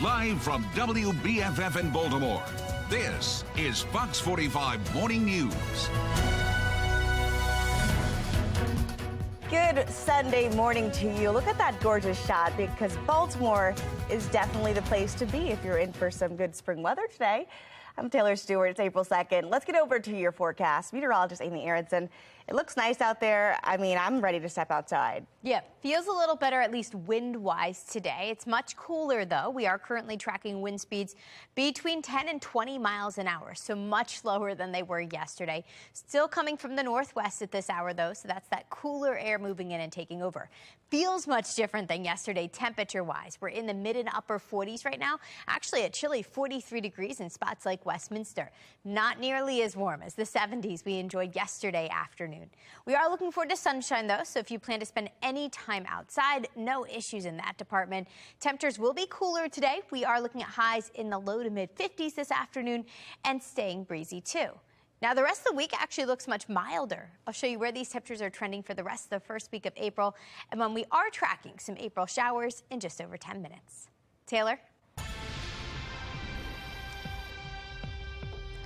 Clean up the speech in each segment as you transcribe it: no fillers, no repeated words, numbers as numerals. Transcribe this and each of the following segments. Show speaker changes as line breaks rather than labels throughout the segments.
Live from WBFF in Baltimore, this is Fox 45 Morning News.
Good Sunday morning to you. Look at that gorgeous shot, because Baltimore is definitely the place to be if you're in for some good spring weather today. I'm Taylor Stewart. It's April 2nd. Let's get over to your forecast. Meteorologist Amy Aronson. It looks nice out there. I mean, I'm ready to step outside.
Yeah, feels a little better, at least wind-wise today. It's much cooler, though. We are currently tracking wind speeds between 10 and 20 miles an hour, so much lower than they were yesterday. Still coming from the northwest at this hour, though, so that's that cooler air moving in and taking over. Feels much different than yesterday temperature-wise. We're in the mid and upper 40s right now. Actually, a chilly 43 degrees in spots like Westminster. Not nearly as warm as the 70s we enjoyed yesterday afternoon. We are looking forward to sunshine, though, so if you plan to spend any time outside, no issues in that department. Temperatures will be cooler today. We are looking at highs in the low to mid 50s this afternoon and staying breezy, too. Now, the rest of the week actually looks much milder. I'll show you where these temperatures are trending for the rest of the first week of April, and when we are tracking some April showers in just over 10 minutes. Taylor?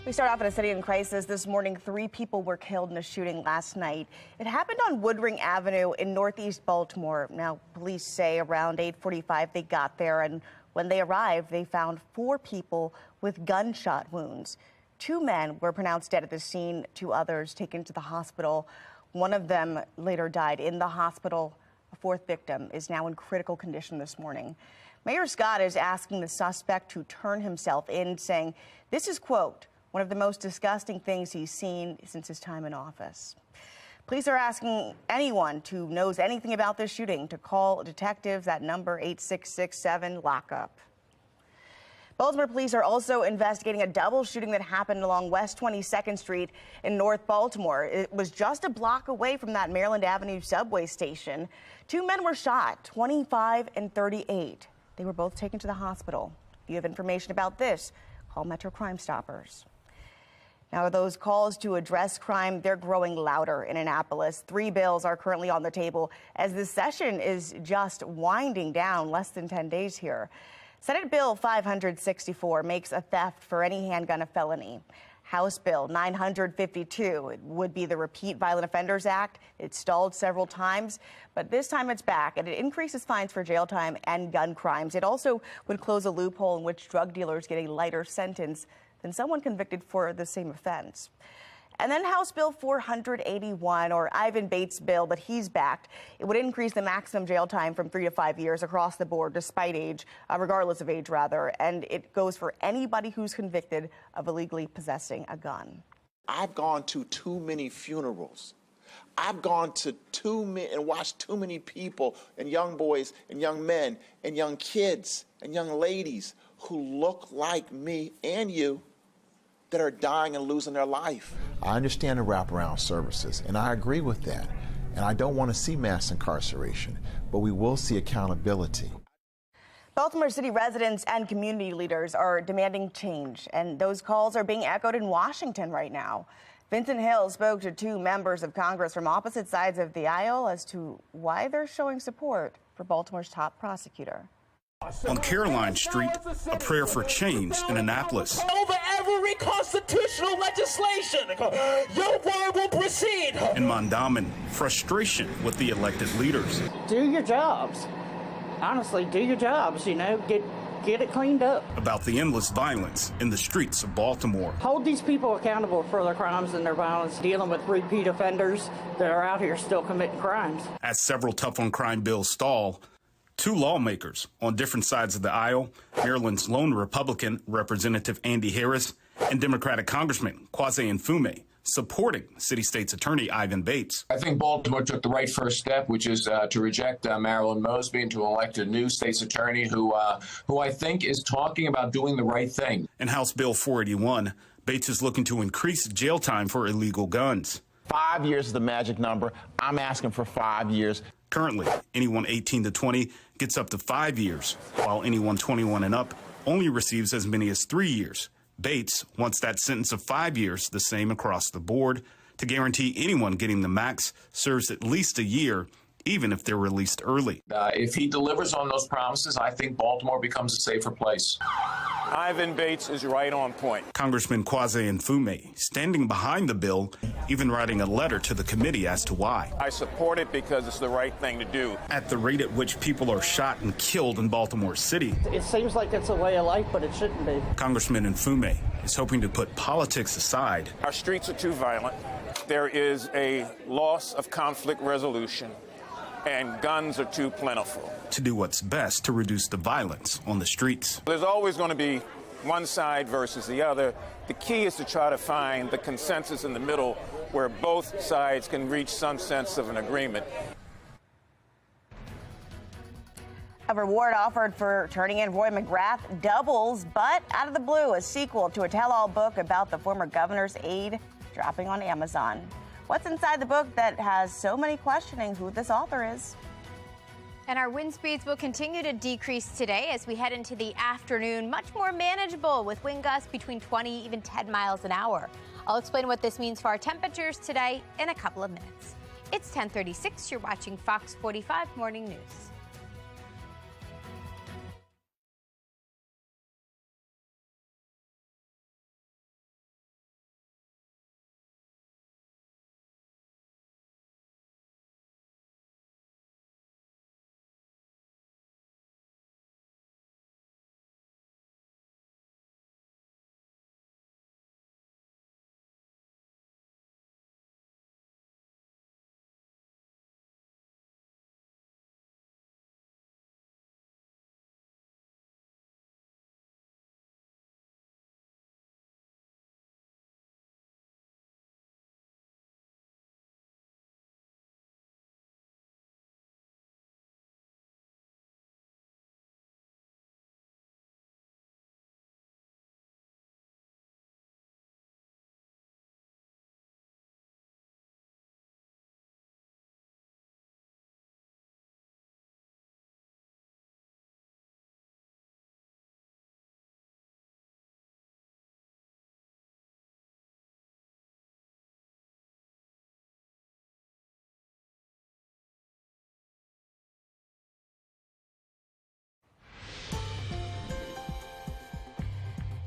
We start off in a city in crisis this morning. 3 people were killed in a shooting last night. It happened on Woodring Avenue in northeast Baltimore. Now, police say around 8:45 they got there, and when they arrived, they found 4 people with gunshot wounds. 2 men were pronounced dead at the scene, 2 others taken to the hospital. One of them later died in the hospital. A 4th victim is now in critical condition this morning. Mayor Scott is asking the suspect to turn himself in, saying this is, quote, one of the most disgusting things he's seen since his time in office. Police are asking anyone who knows anything about this shooting to call detectives at number 8667-LOCK-UP. Baltimore police are also investigating a double shooting that happened along West 22nd Street in North Baltimore. It was just a block away from that Maryland Avenue subway station. 2 men were shot, 25 and 38. They were both taken to the hospital. If you have information about this, call Metro Crime Stoppers. Now, those calls to address crime, they're growing louder in Annapolis. 3 bills are currently on the table as the session is just winding down, less than 10 days here. Senate Bill 564 makes a theft for any handgun a felony. House Bill 952 would be the Repeat Violent Offenders Act. It stalled several times, but this time it's back, and it increases fines for jail time and gun crimes. It also would close a loophole in which drug dealers get a lighter sentence than someone convicted for the same offense. And then House Bill 481, or Ivan Bates' bill, but he's backed. It would increase the maximum jail time from 3 to 5 years across the board, despite age, regardless of age, rather. And it goes for anybody who's convicted of illegally possessing a gun.
I've gone to too many funerals. I've gone to and watched too many people, and young boys and young men and young kids and young ladies who look like me and you that are dying and losing their life.
I understand the wraparound services, and I agree with that. And I don't want to see mass incarceration, but we will see accountability.
Baltimore City residents and community leaders are demanding change, and those calls are being echoed in Washington right now. Vincent Hill spoke to 2 members of Congress from opposite sides of the aisle as to why they're showing support for Baltimore's top prosecutor.
On Caroline Street, a prayer for change in Annapolis.
Over every constitutional legislation, your word will proceed.
In Mondawmin, frustration with the elected leaders.
Do your jobs. Honestly, do your jobs, you know, get it cleaned up.
About the endless violence in the streets of Baltimore.
Hold these people accountable for their crimes and their violence, dealing with repeat offenders that are out here still committing crimes.
As several tough-on-crime bills stall, 2 lawmakers on different sides of the aisle, Maryland's lone Republican, Representative Andy Harris, and Democratic Congressman Kwasi Mfume, supporting City State's Attorney Ivan Bates.
I think Baltimore took the right first step, which is to reject Marilyn Mosby and to elect a new state's attorney who I think is talking about doing the right thing.
In House Bill 481, Bates is looking to increase jail time for illegal guns.
5 years is the magic number. I'm asking for 5 years.
Currently, anyone 18 to 20 gets up to 5 years, while anyone 21 and up only receives as many as 3 years. Bates wants that sentence of 5 years the same across the board to guarantee anyone getting the max serves at least a year even if they're released early.
If he delivers on those promises, I think Baltimore becomes a safer place.
Ivan Bates is right on point.
Congressman Kwasi Mfume standing behind the bill, even writing a letter to the committee as to why.
I support it because it's the right thing to do.
At the rate at which people are shot and killed in Baltimore City,
It seems like it's a way of life, but it shouldn't be.
Congressman Mfume is hoping to put politics aside.
Our streets are too violent. There is a loss of conflict resolution, and guns are too plentiful.
To do what's best to reduce the violence on the streets.
There's always going to be one side versus the other. The key is to try to find the consensus in the middle where both sides can reach some sense of an agreement.
A reward offered for turning in Roy McGrath doubles, but out of the blue, a sequel to a tell-all book about the former governor's aide dropping on Amazon. What's inside the book that has so many questioning who this author is?
And our wind speeds will continue to decrease today as we head into the afternoon. Much more manageable with wind gusts between 20, even 10 miles an hour. I'll explain what this means for our temperatures today in a couple of minutes. It's 10:36. You're watching Fox 45 Morning News.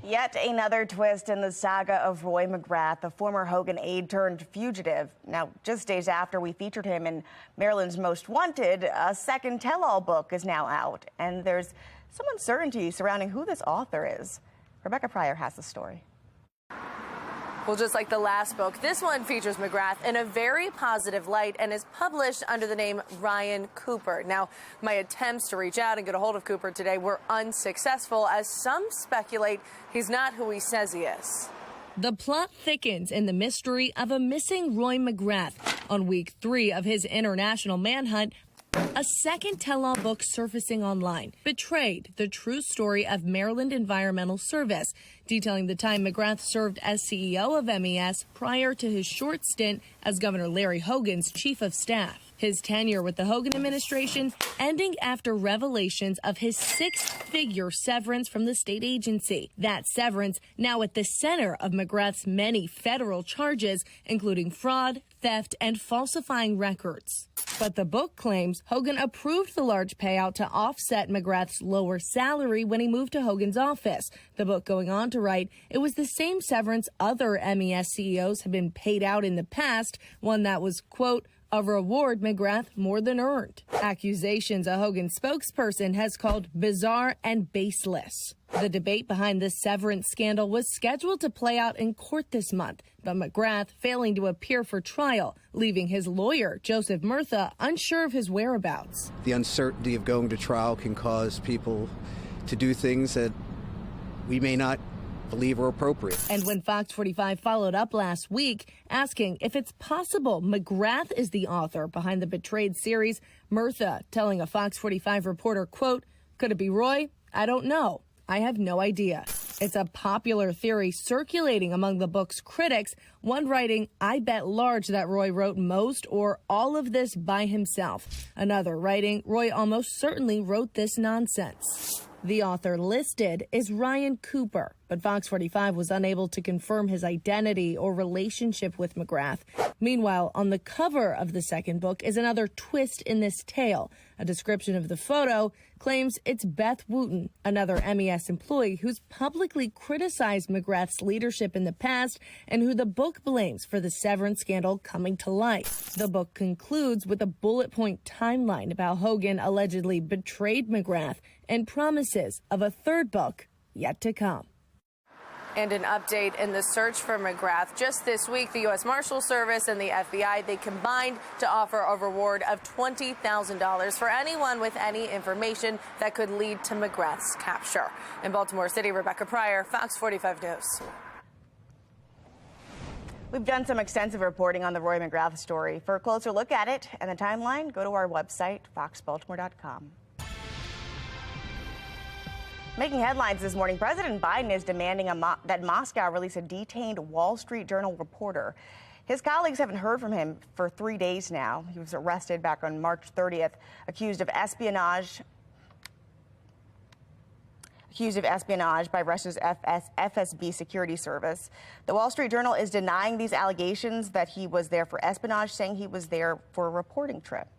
Yet another twist in the saga of Roy McGrath, the former Hogan aide turned fugitive. Now, just days after we featured him in Maryland's Most Wanted, a second tell-all book is now out, and there's some uncertainty surrounding who this author is. Rebecca Pryor has the story.
Well, just like the last book, this one features McGrath in a very positive light and is published under the name Ryan Cooper. Now, my attempts to reach out and get a hold of Cooper today were unsuccessful, as some speculate he's not who he says he is.
The plot thickens in the mystery of a missing Roy McGrath. On week 3 of his international manhunt, a second tell-all book surfacing online, Betrayed, the true story of Maryland Environmental Service, detailing the time McGrath served as CEO of MES prior to his short stint as Governor Larry Hogan's chief of staff. His tenure with the Hogan administration ending after revelations of his 6-figure severance from the state agency. That severance now at the center of McGrath's many federal charges, including fraud, theft, and falsifying records. But the book claims Hogan approved the large payout to offset McGrath's lower salary when he moved to Hogan's office. The book going on to write, it was the same severance other MES CEOs have been paid out in the past, one that was, quote, a reward McGrath more than earned. Accusations a Hogan spokesperson has called bizarre and baseless. The debate behind this severance scandal was scheduled to play out in court this month, but McGrath failing to appear for trial, leaving his lawyer, Joseph Murtha, unsure of his whereabouts.
The uncertainty of going to trial can cause people to do things that we may not believe are appropriate.
And when Fox 45 followed up last week, asking if it's possible McGrath is the author behind the Betrayed series, Murtha telling a Fox 45 reporter, quote, could it be Roy? I don't know. I have no idea. It's a popular theory circulating among the book's critics, one writing, I bet large that Roy wrote most or all of this by himself. Another writing, Roy almost certainly wrote this nonsense. The author listed is Ryan Cooper, but Fox 45 was unable to confirm his identity or relationship with McGrath. Meanwhile, on the cover of the second book is another twist in this tale. A description of the photo claims it's Beth Wooten, another MES employee who's publicly criticized McGrath's leadership in the past and who the book blames for the severance scandal coming to light. The book concludes with a bullet point timeline about Hogan allegedly betrayed McGrath and promises of a third book yet to come.
And an update in the search for McGrath. Just this week, the U.S. Marshal Service and the FBI, they combined to offer a reward of $20,000 for anyone with any information that could lead to McGrath's capture. In Baltimore City, Rebecca Pryor, Fox 45 News.
We've done some extensive reporting on the Roy McGrath story. For a closer look at it and the timeline, go to our website, foxbaltimore.com. Making headlines this morning, President Biden is demanding that Moscow release a detained Wall Street Journal reporter. His colleagues haven't heard from him for 3 days now. He was arrested back on March 30th, accused of espionage by Russia's FSB security service. The Wall Street Journal is denying these allegations that he was there for espionage, saying he was there for a reporting trip.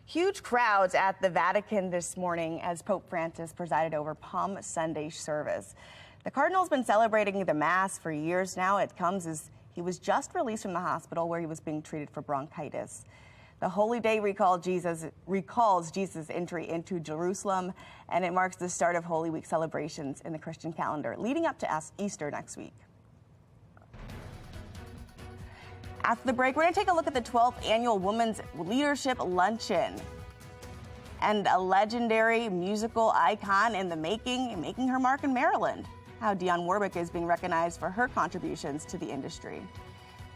Huge crowds at the Vatican this morning as Pope Francis presided over Palm Sunday service. The Cardinal's been celebrating the Mass for years now. It comes as he was just released from the hospital where he was being treated for bronchitis. The Holy Day recalls Jesus' entry into Jerusalem, and it marks the start of Holy Week celebrations in the Christian calendar, leading up to Easter next week. After the break, we're going to take a look at the 12th annual Women's Leadership Luncheon and a legendary musical icon in the making her mark in Maryland. How Dionne Warwick is being recognized for her contributions to the industry.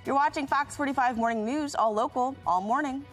You're watching Fox 45 Morning News, all local, all morning.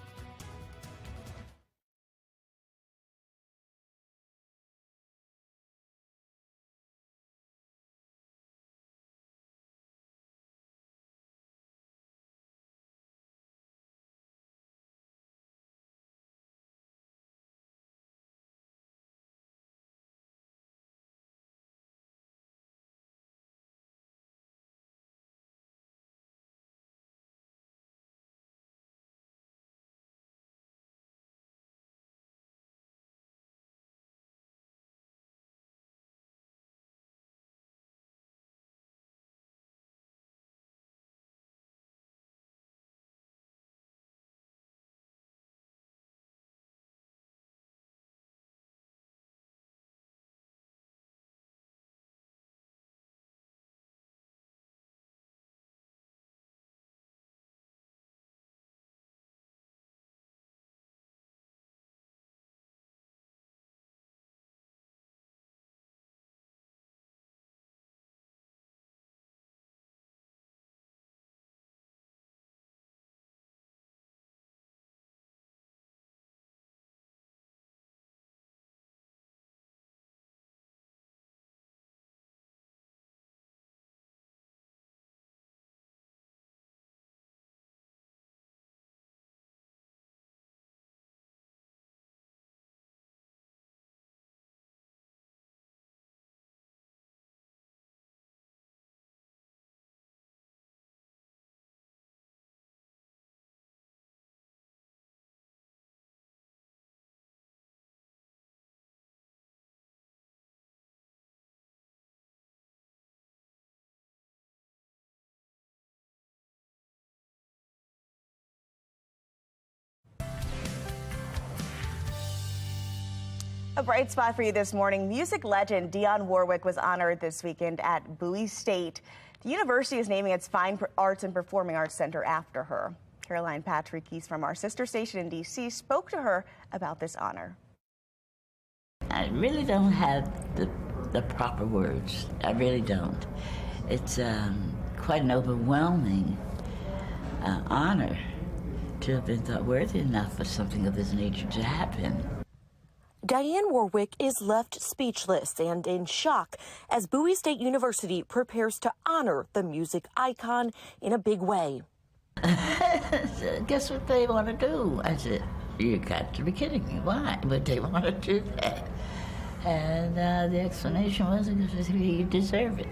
A bright spot for you this morning. Music legend Dionne Warwick was honored this weekend at Bowie State. The university is naming its Fine Arts and Performing Arts Center after her. Caroline Patrickis from our sister station in D.C. spoke to her about this honor.
I really don't have the proper words. I really don't. It's quite an overwhelming honor to have been thought worthy enough for something of this nature to happen.
Dionne Warwick is left speechless and in shock as Bowie State University prepares to honor the music icon in a big way.
Guess what they want to do? I said, you got to be kidding me. Why would they want to do that? And the explanation was because you deserve it.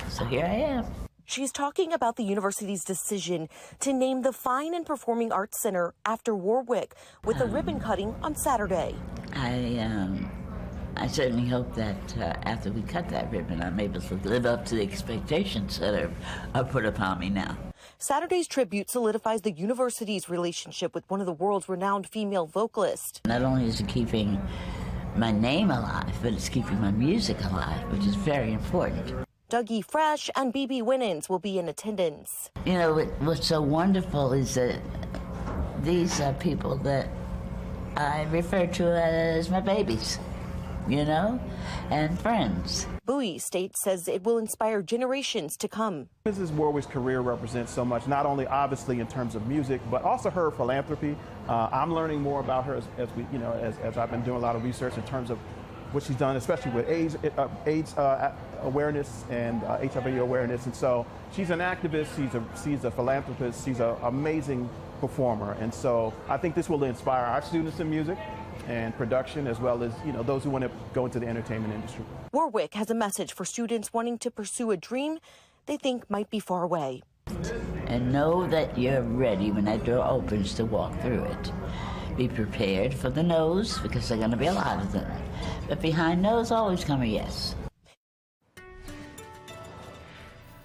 So here I am.
She's talking about the university's decision to name the Fine and Performing Arts Center after Warwick with a ribbon cutting on Saturday.
I certainly hope that after we cut that ribbon, I'm able to live up to the expectations that are put upon me now.
Saturday's tribute solidifies the university's relationship with one of the world's renowned female vocalists.
Not only is it keeping my name alive, but it's keeping my music alive, which is very important.
Dougie Fresh and BB Winans will be in attendance.
You know, what's so wonderful is that these are people that I refer to as my babies, you know, and friends.
Bowie State says it will inspire generations to come.
Mrs. Warwick's career represents so much, not only obviously in terms of music, but also her philanthropy. I'm learning more about her as I've been doing a lot of research in terms of what she's done, especially with AIDS awareness and HIV awareness. And so she's an activist, she's a philanthropist, she's an amazing performer. And so I think this will inspire our students in music and production, as well as, you know, those who want to go into the entertainment industry.
Warwick has a message for students wanting to pursue a dream they think might be far away.
And know that you're ready when that door opens to walk through it. Be prepared for the no's, because there are going to be a lot of them. But behind no's always come a yes.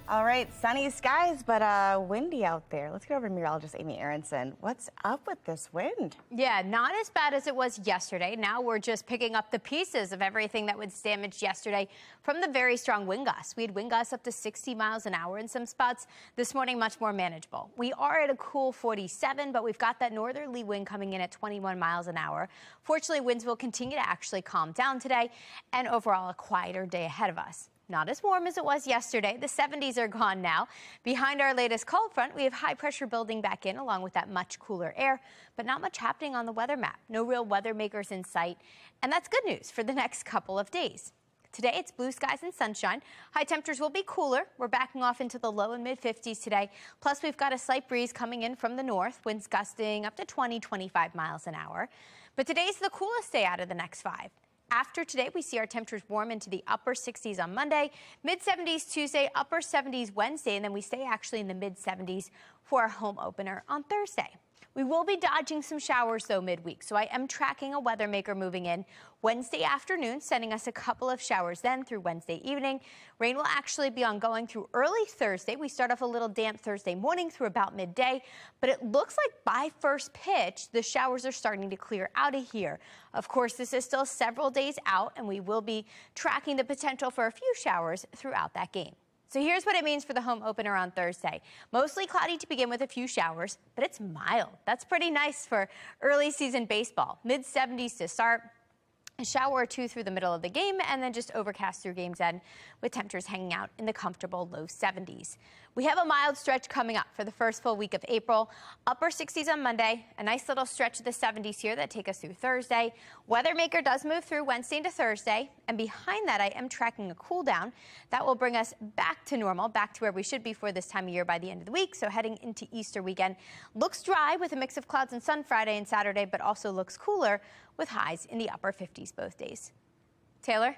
All right, sunny skies, but windy out there. Let's get over to meteorologist Amy Aronson. What's up with this wind?
Yeah, not as bad as it was yesterday. Now we're just picking up the pieces of everything that was damaged yesterday from the very strong wind gusts. We had wind gusts up to 60 miles an hour in some spots. This morning, much more manageable. We are at a cool 47, but we've got that northerly wind coming in at 21 miles an hour. Fortunately, winds will continue to actually calm down today, and overall a quieter day ahead of us. Not as warm as it was yesterday. The 70s are gone now. Behind our latest cold front, we have high pressure building back in along with that much cooler air, but not much happening on the weather map. No real weather makers in sight. And that's good news for the next couple of days. Today, it's blue skies and sunshine. High temperatures will be cooler. We're backing off into the low and mid 50s today. Plus, we've got a slight breeze coming in from the north, winds gusting up to 20, 25 miles an hour. But today's the coolest day out of the next 5. After today, we see our temperatures warm into the upper 60s on Monday, mid-70s Tuesday, upper 70s Wednesday, and then we stay actually in the mid-70s for our home opener on Thursday. We will be dodging some showers, though, midweek, so I am tracking a weather maker moving in Wednesday afternoon, sending us a couple of showers then through Wednesday evening. Rain will actually be ongoing through early Thursday. We start off a little damp Thursday morning through about midday, but it looks like by first pitch, the showers are starting to clear out of here. Of course, this is still several days out, and we will be tracking the potential for a few showers throughout that game. So here's what it means for the home opener on Thursday. Mostly cloudy to begin with, a few showers, but it's mild. That's pretty nice for early season baseball. Mid-70s to start. A shower or two through the middle of the game, and then just overcast through game's end with temperatures hanging out in the comfortable low 70s. We have a mild stretch coming up for the first full week of April. Upper 60s on Monday, a nice little stretch of the 70s here that take us through Thursday. Weather maker does move through Wednesday into Thursday, and behind that I am tracking a cool down. That will bring us back to normal, back to where we should be for this time of year by the end of the week. So heading into Easter weekend, looks dry with a mix of clouds and sun Friday and Saturday, but also looks cooler with highs in the upper 50s both days. Taylor?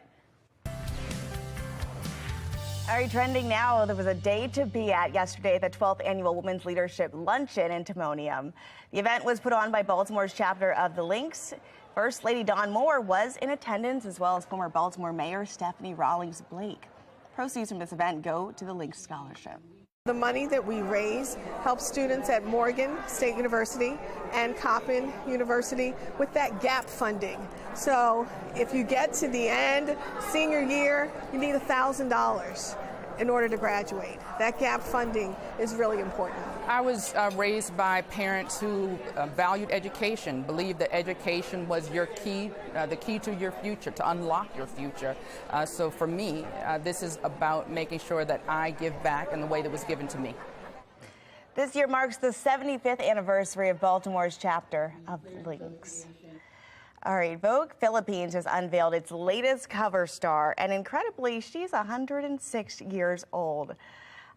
All right, trending now, there was a day to be at yesterday at the 12th Annual Women's Leadership Luncheon in Timonium. The event was put on by Baltimore's chapter of the Lynx. First Lady Dionne Warwick was in attendance, as well as former Baltimore Mayor Stephanie Rawlings Blake. Proceeds from this event go to the Lynx Scholarship.
The money that we raise helps students at Morgan State University and Coppin University with that gap funding. So if you get to the end, senior year, you need $1,000 in order to graduate. That gap funding is really important.
I was raised by parents who valued education, believed that education was your key, the key to your future, to unlock your future. So for me, this is about making sure that I give back in the way that was given to me.
This year marks the 75th anniversary of Baltimore's chapter of Lynx. All right, Vogue Philippines has unveiled its latest cover star, and incredibly, she's 106 years old.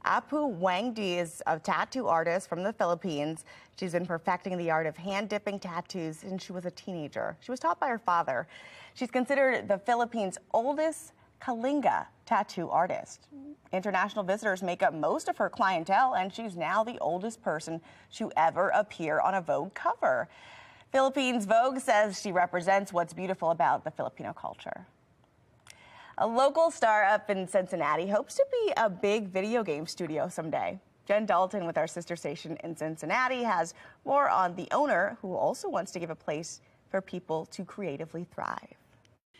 Apu Wangdi is a tattoo artist from the Philippines. She's been perfecting the art of hand-dipping tattoos since she was a teenager. She was taught by her father. She's considered the Philippines' oldest Kalinga tattoo artist. International visitors make up most of her clientele, and she's now the oldest person to ever appear on a Vogue cover. Philippines Vogue says she represents what's beautiful about the Filipino culture. A local star up in Cincinnati hopes to be a big video game studio someday. Jen Dalton with our sister station in Cincinnati has more on the owner, who also wants to give a place for people to creatively thrive.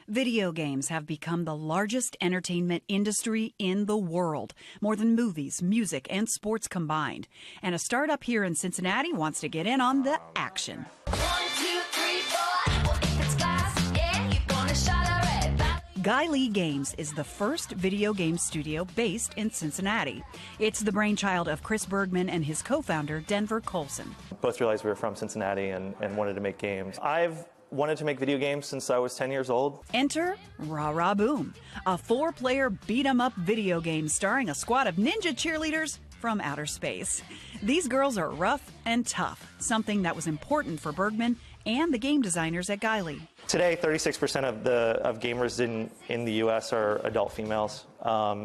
Video games have become the largest entertainment industry in the world, more than movies, music, and sports combined. And a startup here in Cincinnati wants to get in on the action.
1, 2, 3, 4. If it's glass, yeah, you're gonna shine a red.
Guy Lee Games is the first video game studio based in Cincinnati. It's the brainchild of Chris Bergman and his co-founder, Denver Colson.
Both realized we were from Cincinnati and wanted to make games. I've wanted to make video games since I was 10 years old.
Enter Rah Rah Boom, a 4-player beat-em-up video game starring a squad of ninja cheerleaders from outer space. These girls are rough and tough, something that was important for Bergman and the game designers at Guy Lee.
Today, 36% of gamers in the U.S. are adult females.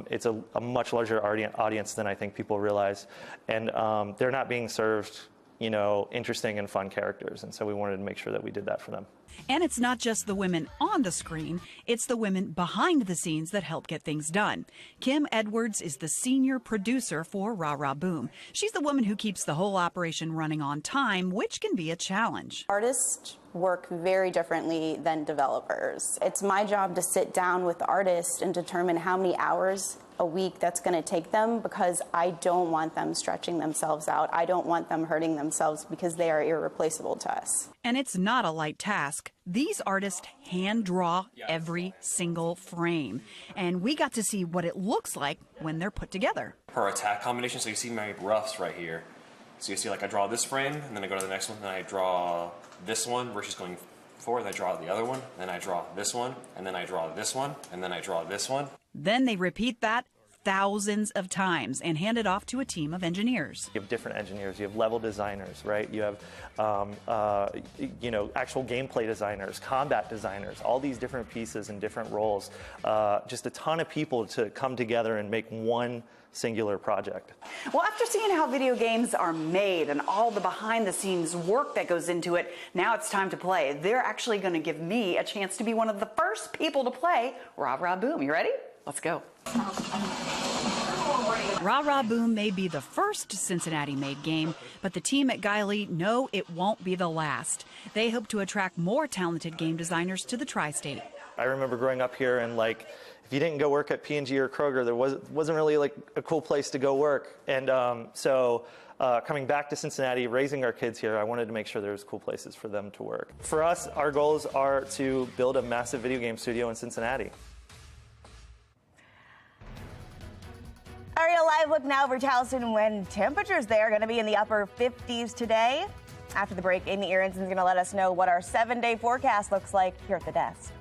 It's a much larger audience than I think people realize, and they're not being served, interesting and fun characters, and so we wanted to make sure that we did that for them.
And it's not just the women on the screen, it's the women behind the scenes that help get things done. Kim Edwards is the senior producer for Rah Rah Boom. She's the woman who keeps the whole operation running on time, which can be a challenge.
Artists work very differently than developers. It's my job to sit down with the artist and determine how many hours a week that's going to take them, because I don't want them stretching themselves out. I don't want them hurting themselves, because they are irreplaceable to us.
And it's not a light task. These artists hand draw every single frame, and we got to see what it looks like when they're put together.
Per attack combination, so you see my roughs right here. So you see, like, I draw this frame, and then I go to the next one, and I draw this one where she's going forward, and I draw the other one, then I draw this one, and then I draw this one, and then I draw this one.
Then they repeat that thousands of times and hand it off to a team of engineers.
You have different engineers, you have level designers, right? You have, actual gameplay designers, combat designers, all these different pieces and different roles. Just a ton of people to come together and make one singular project.
Well, after seeing how video games are made and all the behind-the-scenes work that goes into it, now it's time to play. They're actually going to give me a chance to be one of the first people to play Rah Rah Boom. You ready? Let's go.
Rah Rah Boom may be the first Cincinnati-made game, but the team at Guy Lee know it won't be the last. They hope to attract more talented game designers to the tri-state.
I remember growing up here and, like, if you didn't go work at P&G or Kroger, there wasn't really, like, a cool place to go work. And so coming back to Cincinnati, raising our kids here, I wanted to make sure there was cool places for them to work. For us, our goals are to build a massive video game studio in Cincinnati.
All right, a live look now over Charleston, when temperatures there are going to be in the upper 50s today. After the break, Amy Aaronson's going to let us know what our 7-day forecast looks like here at the desk.